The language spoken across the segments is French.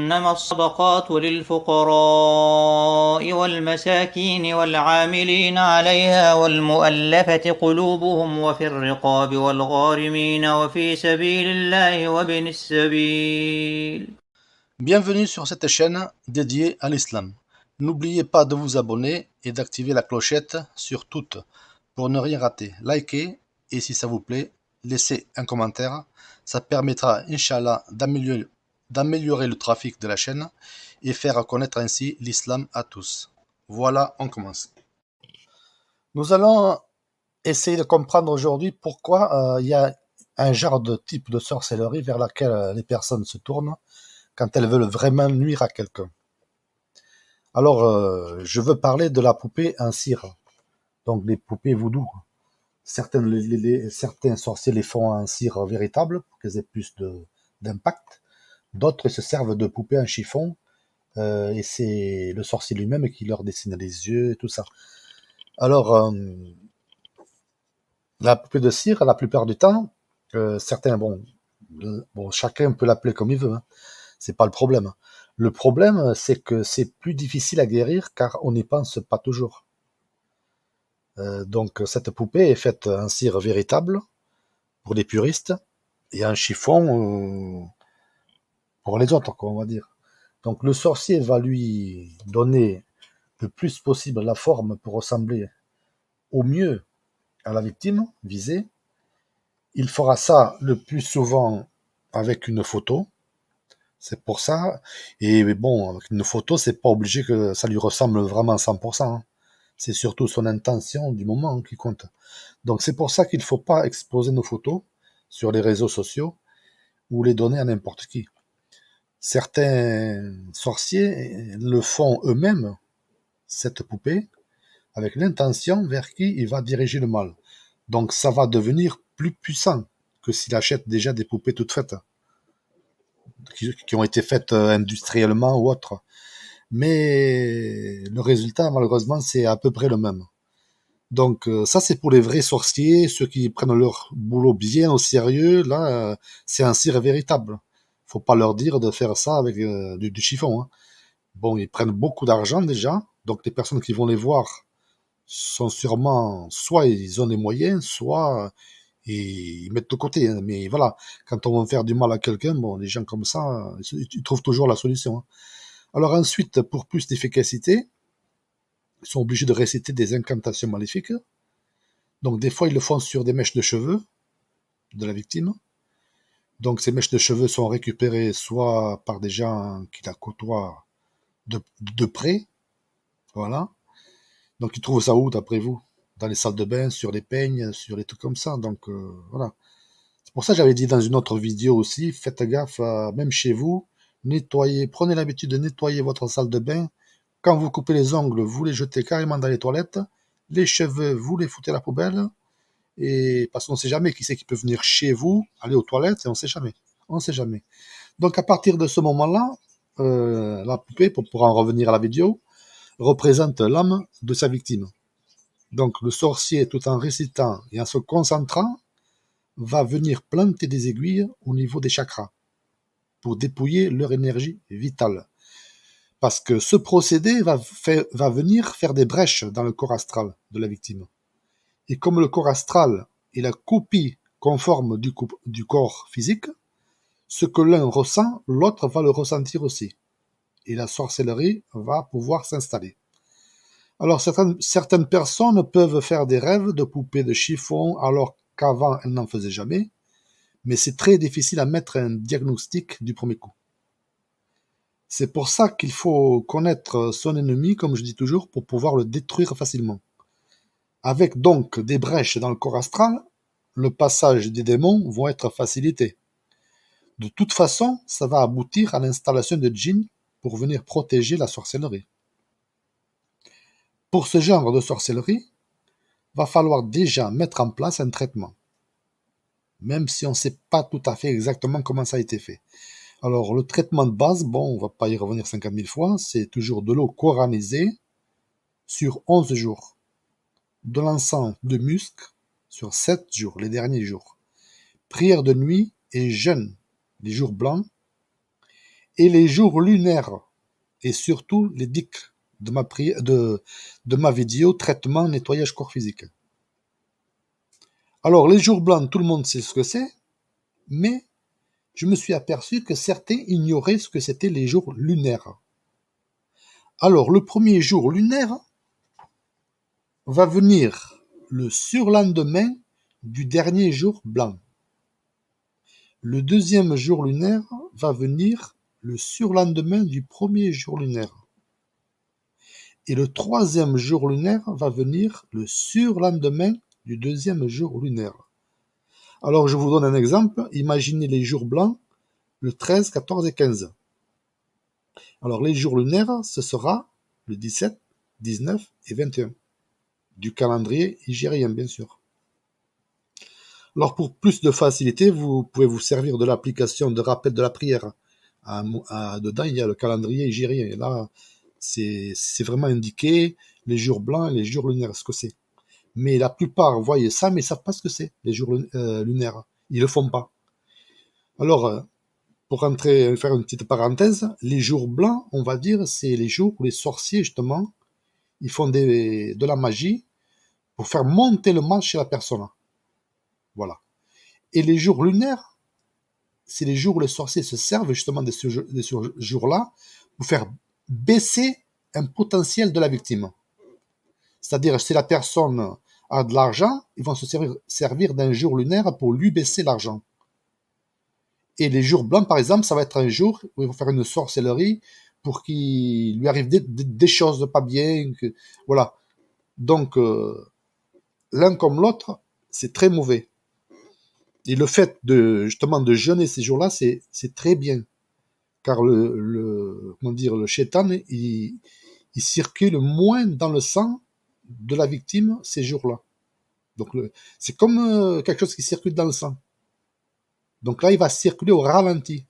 إنما الصدقات للفقراء والمساكين والعاملين عليها والمؤلفة قلوبهم وفي الرقاب والغارمين وفي سبيل الله وابن السبيل. Bienvenue sur cette chaîne dédiée à l'islam. N'oubliez pas de vous abonner et d'activer la clochette sur toutes pour ne rien rater. Likez et si ça vous plaît, laissez un commentaire. Ça permettra, Inch'Allah, d'améliorer le trafic de la chaîne et faire connaître ainsi l'islam à tous. Voilà, on commence. Nous allons essayer de comprendre aujourd'hui pourquoi il y a un genre de type de sorcellerie vers laquelle les personnes se tournent quand elles veulent vraiment nuire à quelqu'un. Alors, je veux parler de la poupée en cire, donc les poupées voodoo. Certains sorciers les font en cire véritable pour qu'elles aient plus d'impact. D'autres se servent de poupées en chiffon et c'est le sorcier lui-même qui leur dessine les yeux et tout ça. Alors, la poupée de cire, la plupart du temps, certains, chacun peut l'appeler comme il veut, hein. C'est pas le problème. Le problème, c'est que c'est plus difficile à guérir car on n'y pense pas toujours. Donc cette poupée est faite en cire véritable pour les puristes et en chiffon pour les autres, quoi, on va dire. Donc le sorcier va lui donner le plus possible la forme pour ressembler au mieux à la victime visée. Il fera ça le plus souvent avec une photo. C'est pour ça. Et bon, avec une photo, c'est pas obligé que ça lui ressemble vraiment à 100%, hein. C'est surtout son intention du moment qui compte. Donc c'est pour ça qu'il faut pas exposer nos photos sur les réseaux sociaux ou les donner à n'importe qui. Certains sorciers le font eux-mêmes, cette poupée, avec l'intention vers qui il va diriger le mal. Donc ça va devenir plus puissant que s'il achète déjà des poupées toutes faites, qui ont été faites industriellement ou autre. Mais le résultat, malheureusement, c'est à peu près le même. Donc ça, c'est pour les vrais sorciers, ceux qui prennent leur boulot bien au sérieux. Là, c'est un cire véritable. Faut pas leur dire de faire ça avec du chiffon, hein. Bon, ils prennent beaucoup d'argent déjà, donc les personnes qui vont les voir sont sûrement, soit ils ont les moyens, soit ils mettent de côté, hein. Mais voilà, quand on veut faire du mal à quelqu'un, bon, les gens comme ça, ils trouvent toujours la solution, hein. Alors ensuite, pour plus d'efficacité, ils sont obligés de réciter des incantations maléfiques. Donc des fois, ils le font sur des mèches de cheveux de la victime. Donc ces mèches de cheveux sont récupérées soit par des gens qui la côtoient de près, voilà. Donc ils trouvent ça où, d'après vous? Dans les salles de bain, sur les peignes, sur les trucs comme ça. Donc voilà. C'est pour ça que j'avais dit dans une autre vidéo aussi, faites gaffe, même chez vous, nettoyez, prenez l'habitude de nettoyer votre salle de bain. Quand vous coupez les ongles, vous les jetez carrément dans les toilettes. Les cheveux, vous les foutez à la poubelle. Et parce qu'on ne sait jamais qui c'est qui peut venir chez vous, aller aux toilettes, et on ne sait jamais. On ne sait jamais. Donc à partir de ce moment-là, la poupée, pour en revenir à la vidéo, représente l'âme de sa victime. Donc le sorcier, tout en récitant et en se concentrant, va venir planter des aiguilles au niveau des chakras pour dépouiller leur énergie vitale. Parce que ce procédé va venir faire des brèches dans le corps astral de la victime. Et comme le corps astral est la copie conforme du corps physique, ce que l'un ressent, l'autre va le ressentir aussi. Et la sorcellerie va pouvoir s'installer. Alors certaines personnes peuvent faire des rêves de poupées de chiffon alors qu'avant elles n'en faisaient jamais, mais c'est très difficile à mettre un diagnostic du premier coup. C'est pour ça qu'il faut connaître son ennemi, comme je dis toujours, pour pouvoir le détruire facilement. Avec donc des brèches dans le corps astral, le passage des démons vont être facilité. De toute façon, ça va aboutir à l'installation de djinns pour venir protéger la sorcellerie. Pour ce genre de sorcellerie, va falloir déjà mettre en place un traitement, même si on ne sait pas tout à fait exactement comment ça a été fait. Alors le traitement de base, bon, on va pas y revenir 50 000 fois, c'est toujours de l'eau coranisée sur 11 jours, de l'encens de musc sur 7 jours, les derniers jours, prière de nuit et jeûne les jours blancs, et les jours lunaires, et surtout les dhikrs de ma vidéo traitement nettoyage corps physique. Alors, les jours blancs, tout le monde sait ce que c'est, mais je me suis aperçu que certains ignoraient ce que c'était les jours lunaires. Alors, le premier jour lunaire va venir le surlendemain du dernier jour blanc. Le deuxième jour lunaire va venir le surlendemain du premier jour lunaire. Et le troisième jour lunaire va venir le surlendemain du deuxième jour lunaire. Alors, je vous donne un exemple. Imaginez les jours blancs, le 13, 14 et 15. Alors, les jours lunaires, ce sera le 17, 19 et 21. Du calendrier hégirien, bien sûr. Alors, pour plus de facilité, vous pouvez vous servir de l'application de rappel de la prière. Dedans, il y a le calendrier hégirien. Et là, c'est vraiment indiqué les jours blancs et les jours lunaires, ce que c'est. Mais la plupart voient ça, mais ne savent pas ce que c'est, les jours lunaires. Ils le font pas. Alors, pour faire une petite parenthèse, les jours blancs, on va dire, c'est les jours où les sorciers, justement, ils font de la magie pour faire monter le mal chez la personne. Voilà. Et les jours lunaires, c'est les jours où les sorciers se servent justement de ce jour-là pour faire baisser un potentiel de la victime. C'est-à-dire, si la personne a de l'argent, ils vont se servir d'un jour lunaire pour lui baisser l'argent. Et les jours blancs, par exemple, ça va être un jour où ils vont faire une sorcellerie pour qu'il lui arrive des choses pas bien. Voilà. Donc, l'un comme l'autre, c'est très mauvais. Et le fait justement de jeûner ces jours-là, c'est très bien. Car le shaitan, il circule moins dans le sang de la victime ces jours-là. Donc, c'est comme quelque chose qui circule dans le sang. Donc là, il va circuler au ralenti.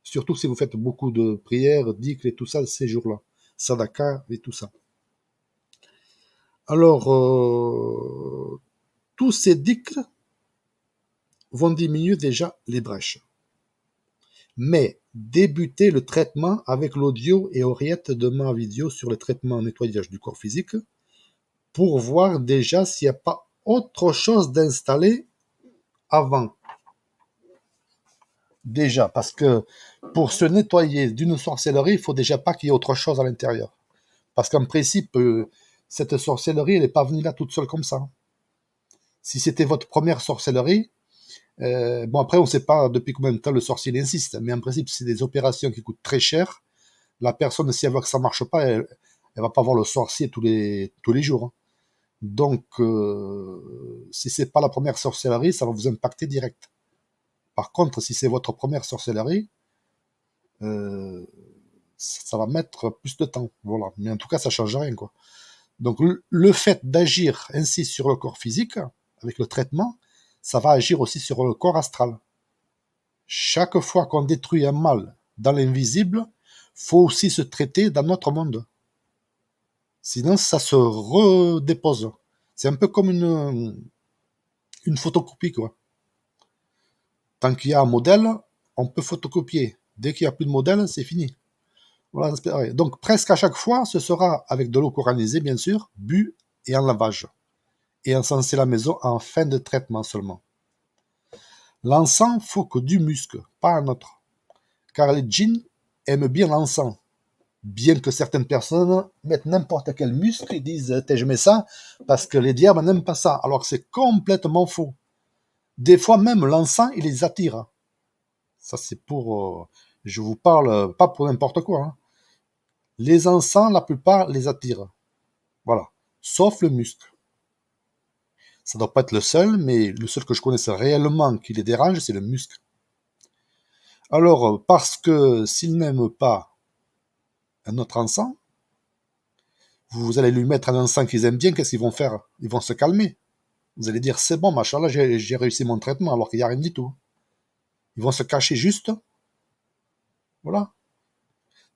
Surtout si vous faites beaucoup de prières, dhikr et tout ça ces jours-là. Sadaka et tout ça. Alors, tous ces dhikrs vont diminuer déjà les brèches. Mais débutez le traitement avec l'audio et oreillette de ma vidéo sur le traitement nettoyage du corps physique pour voir déjà s'il n'y a pas autre chose d'installer avant. Déjà, parce que pour se nettoyer d'une sorcellerie, il faut déjà pas qu'il y ait autre chose à l'intérieur. Parce qu'en principe, cette sorcellerie, elle n'est pas venue là toute seule comme ça. Si c'était votre première sorcellerie, bon après on ne sait pas depuis combien de temps le sorcier insiste, mais en principe c'est des opérations qui coûtent très cher. La personne, si elle voit que ça marche pas, elle va pas voir le sorcier tous les jours. Donc si c'est pas la première sorcellerie, ça va vous impacter direct. Par contre, si c'est votre première sorcellerie, ça va mettre plus de temps. Voilà. Mais en tout cas, ça change rien, quoi. Donc le fait d'agir ainsi sur le corps physique, avec le traitement, ça va agir aussi sur le corps astral. Chaque fois qu'on détruit un mal dans l'invisible, faut aussi se traiter dans notre monde. Sinon, ça se redépose. C'est un peu comme une photocopie, quoi. Tant qu'il y a un modèle, on peut photocopier. Dès qu'il n'y a plus de modèle, c'est fini. Voilà, donc presque à chaque fois, ce sera avec de l'eau coranisée, bien sûr, bu et en lavage. Et encenser la maison en fin de traitement seulement. L'encens, faut que du musc, pas un autre. Car les djinns aiment bien l'encens. Bien que certaines personnes mettent n'importe quel musc et disent je mets ça parce que les diables n'aiment pas ça. Alors que c'est complètement faux. Des fois même l'encens, il les attire. Ça c'est pour... je vous parle pas pour n'importe quoi. Hein. Les encens, la plupart, les attirent. Voilà. Sauf le musc. Ça doit pas être le seul, mais le seul que je connaisse réellement qui les dérange, c'est le musc. Alors, parce que s'ils n'aiment pas un autre encens, vous allez lui mettre un encens qu'ils aiment bien, qu'est-ce qu'ils vont faire? Ils vont se calmer. Vous allez dire, c'est bon, machallah, j'ai réussi mon traitement, alors qu'il n'y a rien du tout. Ils vont se cacher juste. Voilà.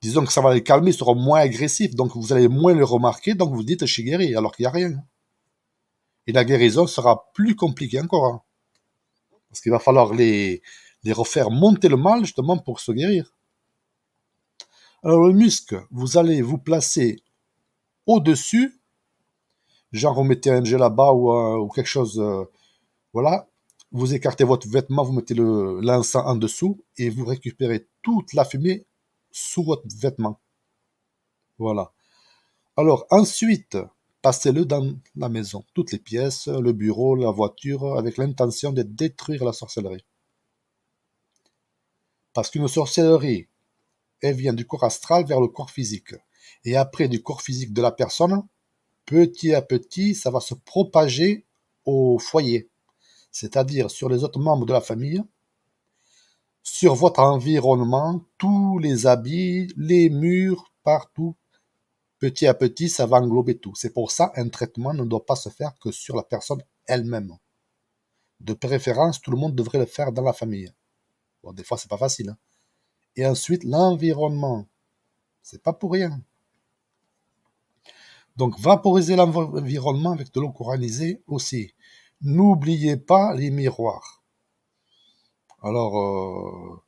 Disons que ça va les calmer, ils seront moins agressifs, donc vous allez moins le remarquer, donc vous dites, je suis guéri, alors qu'il n'y a rien. Et la guérison sera plus compliquée encore. Hein. Parce qu'il va falloir les refaire monter le mal, justement, pour se guérir. Alors le musc, vous allez vous placer au-dessus, genre vous mettez un gel là-bas ou quelque chose, voilà. Vous écartez votre vêtement, vous mettez l'encens en dessous et vous récupérez toute la fumée sous votre vêtement. Voilà. Alors ensuite, passez-le dans la maison, toutes les pièces, le bureau, la voiture, avec l'intention de détruire la sorcellerie. Parce qu'une sorcellerie, elle vient du corps astral vers le corps physique. Et après du corps physique de la personne, petit à petit, ça va se propager au foyer, c'est-à-dire sur les autres membres de la famille, sur votre environnement, tous les habits, les murs, partout. Petit à petit, ça va englober tout. C'est pour ça un traitement ne doit pas se faire que sur la personne elle-même. De préférence, tout le monde devrait le faire dans la famille. Bon, des fois, c'est pas facile, hein. Et ensuite, l'environnement. C'est pas pour rien. Donc, vaporiser l'environnement avec de l'eau coranisée aussi. N'oubliez pas les miroirs. Alors,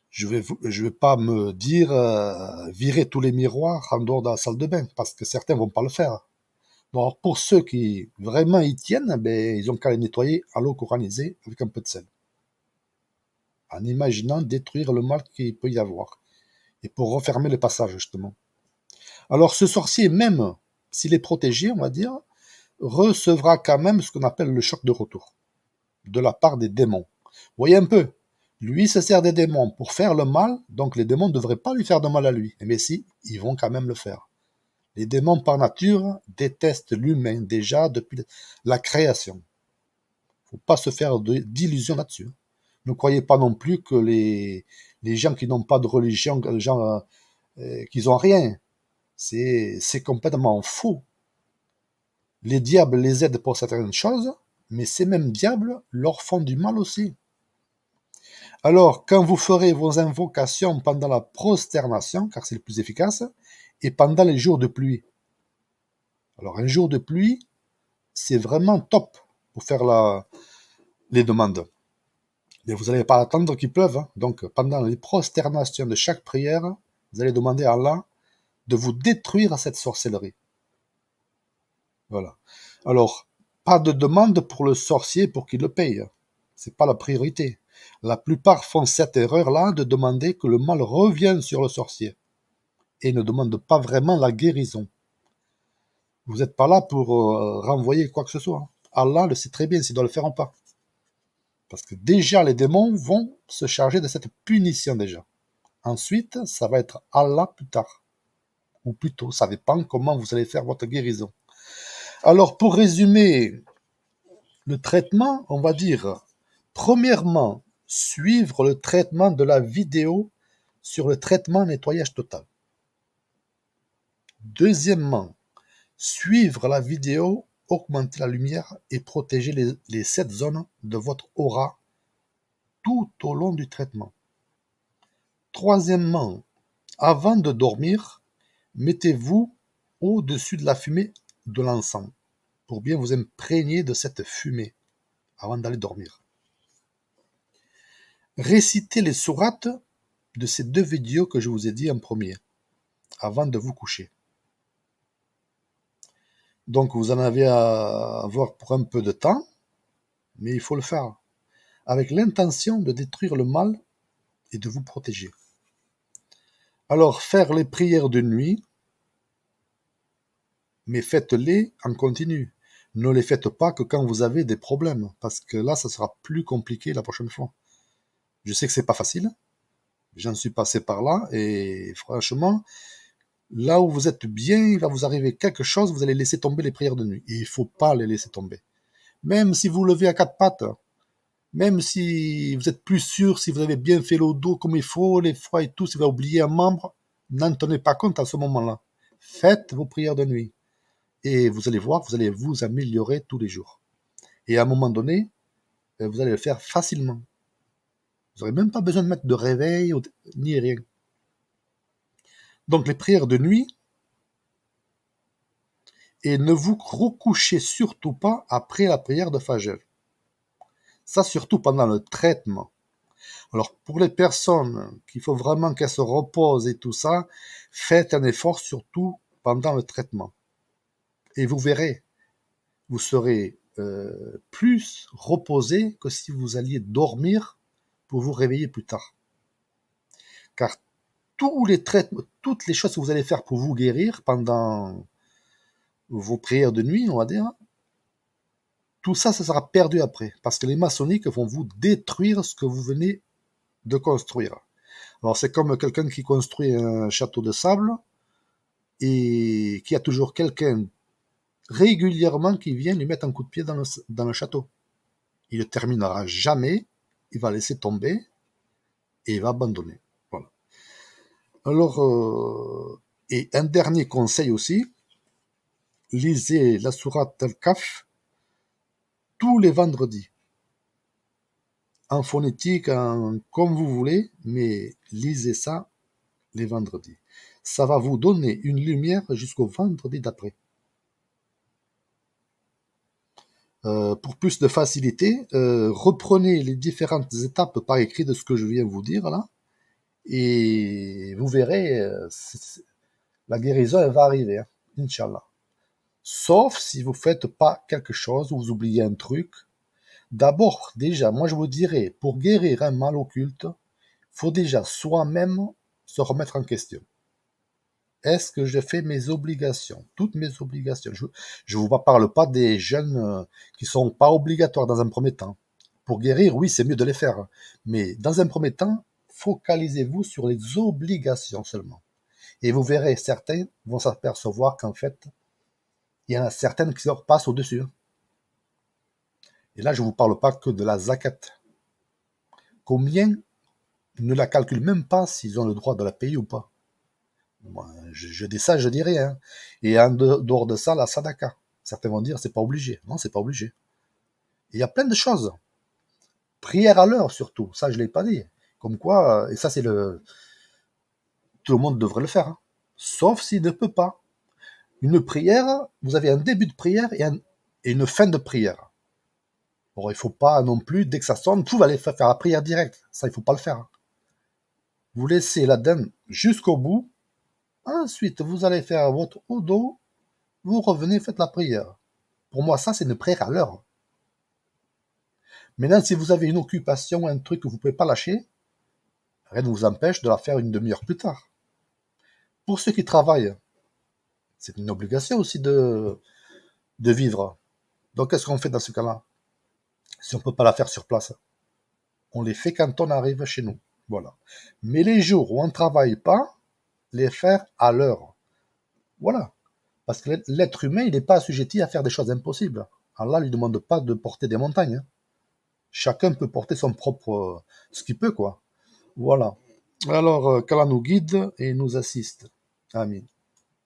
je vais pas me dire virer tous les miroirs en dehors de la salle de bain, parce que certains vont pas le faire. Donc, pour ceux qui vraiment y tiennent, ben, ils ont qu'à les nettoyer à l'eau coranisée avec un peu de sel. En imaginant détruire le mal qu'il peut y avoir. Et pour refermer le passage, justement. Alors, ce sorcier, même s'il est protégé, on va dire, recevra quand même ce qu'on appelle le choc de retour. De la part des démons. Vous voyez un peu, lui se sert des démons pour faire le mal, donc les démons ne devraient pas lui faire de mal à lui. Mais si, ils vont quand même le faire. Les démons par nature détestent l'humain déjà depuis la création. Faut pas se faire d'illusions là-dessus. Ne croyez pas non plus que les gens qui n'ont pas de religion, les gens qui n'ont rien, c'est complètement faux. Les diables les aident pour certaines choses, mais ces mêmes diables leur font du mal aussi. Alors, quand vous ferez vos invocations pendant la prosternation, car c'est le plus efficace, et pendant les jours de pluie. Alors, un jour de pluie, c'est vraiment top pour faire les demandes. Mais vous n'allez pas attendre qu'il pleuve, hein. Donc, pendant les prosternations de chaque prière, vous allez demander à Allah de vous détruire cette sorcellerie. Voilà. Alors, pas de demande pour le sorcier pour qu'il le paye. C'est pas la priorité. La plupart font cette erreur-là de demander que le mal revienne sur le sorcier et ne demandent pas vraiment la guérison. Vous n'êtes pas là pour renvoyer quoi que ce soit. Allah le sait très bien s'il doit le faire ou pas. Parce que déjà, les démons vont se charger de cette punition déjà. Ensuite, ça va être Allah plus tard. Ou plus tôt, ça dépend comment vous allez faire votre guérison. Alors, pour résumer le traitement, on va dire, premièrement, suivre le traitement de la vidéo sur le traitement nettoyage total. Deuxièmement, suivre la vidéo, augmenter la lumière et protéger les 7 zones de votre aura tout au long du traitement. Troisièmement, avant de dormir, mettez-vous au-dessus de la fumée de l'encens pour bien vous imprégner de cette fumée avant d'aller dormir. Récitez les sourates de ces 2 vidéos que je vous ai dit en premier, avant de vous coucher. Donc vous en avez à avoir pour un peu de temps, mais il faut le faire avec l'intention de détruire le mal et de vous protéger. Alors faire les prières de nuit, mais faites-les en continu. Ne les faites pas que quand vous avez des problèmes, parce que là, ça sera plus compliqué la prochaine fois. Je sais que c'est pas facile, j'en suis passé par là, et franchement, là où vous êtes bien, il va vous arriver quelque chose, vous allez laisser tomber les prières de nuit. Et il faut pas les laisser tomber. Même si vous levez à 4 pattes, même si vous êtes plus sûr, si vous avez bien fait le dos comme il faut, les foies et tout, si vous avez oublié un membre, n'en tenez pas compte à ce moment-là. Faites vos prières de nuit. Et vous allez voir, vous allez vous améliorer tous les jours. Et à un moment donné, vous allez le faire facilement. Vous n'aurez même pas besoin de mettre de réveil ni rien. Donc les prières de nuit, et ne vous recouchez surtout pas après la prière de Fajr. Ça surtout pendant le traitement. Alors, pour les personnes qu'il faut vraiment qu'elles se reposent et tout ça, faites un effort surtout pendant le traitement. Et vous verrez, vous serez plus reposé que si vous alliez dormir pour vous réveiller plus tard. Car tous les traitements, toutes les choses que vous allez faire pour vous guérir pendant vos prières de nuit, on va dire, tout ça, ça sera perdu après. Parce que les maçonniques vont vous détruire ce que vous venez de construire. Alors c'est comme quelqu'un qui construit un château de sable et qui a toujours quelqu'un régulièrement qui vient lui mettre un coup de pied dans le château. Il ne terminera jamais, il va laisser tomber et il va abandonner. Voilà. Alors, et un dernier conseil aussi, lisez la sourate Al-Kahf tous les vendredis. En phonétique, comme vous voulez, mais lisez ça les vendredis. Ça va vous donner une lumière jusqu'au vendredi d'après. Pour plus de facilité, reprenez les différentes étapes par écrit de ce que je viens de vous dire là, et vous verrez, la guérison elle va arriver, hein, Inch'Allah. Sauf si vous faites pas quelque chose, ou vous oubliez un truc. D'abord, déjà, moi je vous dirais, pour guérir un mal occulte, faut déjà soi-même se remettre en question. Est-ce que je fais mes obligations, toutes mes obligations? Je vous parle pas des jeunes qui sont pas obligatoires dans un premier temps. Pour guérir, oui, c'est mieux de les faire. Mais dans un premier temps, focalisez-vous sur les obligations seulement. Et vous verrez, certains vont s'apercevoir qu'en fait, il y en a certaines qui leur passent au-dessus. Et là, je ne vous parle pas que de la zakat. Combien ne la calculent même pas s'ils ont le droit de la payer ou pas? Moi, je dis ça, je dis rien. Et en dehors de ça, la sadaka. Certains vont dire, c'est pas obligé. Non, c'est pas obligé. Il y a plein de choses. Prière à l'heure, surtout. Ça, je l'ai pas dit. Comme quoi, et ça, c'est le... Tout le monde devrait le faire. Hein. Sauf s'il ne peut pas. Une prière, vous avez un début de prière et une fin de prière. Bon, il faut pas non plus, dès que ça sonne, tout va aller faire la prière directe. Ça, il faut pas le faire. Vous laissez la dame jusqu'au bout. Ensuite, vous allez faire votre odo. Vous revenez, faites la prière. Pour moi, ça, c'est une prière à l'heure. Maintenant, si vous avez une occupation, un truc que vous ne pouvez pas lâcher, rien ne vous empêche de la faire une demi-heure plus tard. Pour ceux qui travaillent, c'est une obligation aussi de vivre. Donc, qu'est-ce qu'on fait dans ce cas-là? Si on ne peut pas la faire sur place, on les fait quand on arrive chez nous. Voilà. Mais les jours où on ne travaille pas, les faire à l'heure. Voilà. Parce que l'être humain, il n'est pas assujetti à faire des choses impossibles. Allah ne lui demande pas de porter des montagnes. Hein. Chacun peut porter son propre... ce qu'il peut, quoi. Voilà. Alors, qu'Allah nous guide et nous assiste. Amin.